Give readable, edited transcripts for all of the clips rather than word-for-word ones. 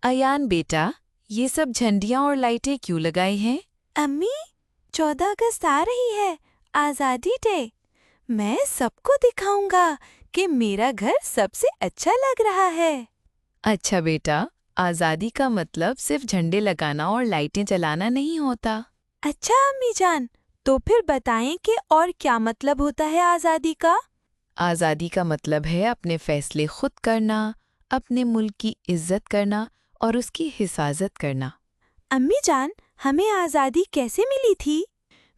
ایان بیٹا، یہ سب جھنڈیاں اور لائٹیں کیوں لگائی ہیں؟ امی، 14 اگست آ رہی ہے، آزادی ڈے۔ میں سب کو دکھاؤں گا کہ میرا گھر سب سے اچھا لگ رہا ہے۔ اچھا بیٹا، آزادی کا مطلب صرف جھنڈے لگانا اور لائٹیں جلانا نہیں ہوتا۔ اچھا امی جان، تو پھر بتائیں کہ اور کیا مطلب ہوتا ہے آزادی کا؟ آزادی کا مطلب ہے اپنے فیصلے خود کرنا، اپنے ملک کی عزت کرنا اور اس کی حفاظت کرنا۔ امی جان، ہمیں آزادی کیسے ملی تھی؟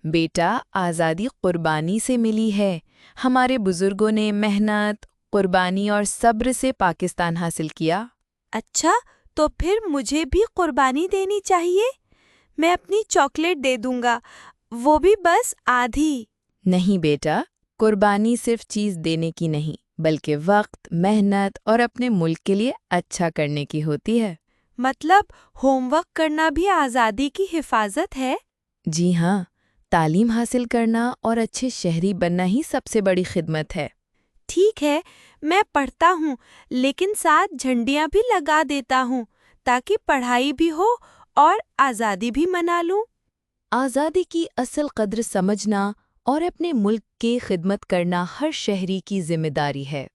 بیٹا، آزادی قربانی سے ملی ہے۔ ہمارے بزرگوں نے محنت، قربانی اور صبر سے پاکستان حاصل کیا۔ اچھا، تو پھر مجھے بھی قربانی دینی چاہیے۔ میں اپنی چاکلیٹ دے دوں گا، وہ بھی بس آدھی۔ نہیں بیٹا، قربانی صرف چیز دینے کی نہیں، بلکہ وقت، محنت اور اپنے ملک کے لیے اچھا کرنے کی ہوتی ہے۔ مطلب ہوم ورک کرنا بھی آزادی کی حفاظت ہے؟ جی ہاں، تعلیم حاصل کرنا اور اچھے شہری بننا ہی سب سے بڑی خدمت ہے۔ ٹھیک ہے، میں پڑھتا ہوں لیکن ساتھ جھنڈیاں بھی لگا دیتا ہوں تاکہ پڑھائی بھی ہو اور آزادی بھی منا لوں۔ آزادی کی اصل قدر سمجھنا اور اپنے ملک کی خدمت کرنا ہر شہری کی ذمہ داری ہے۔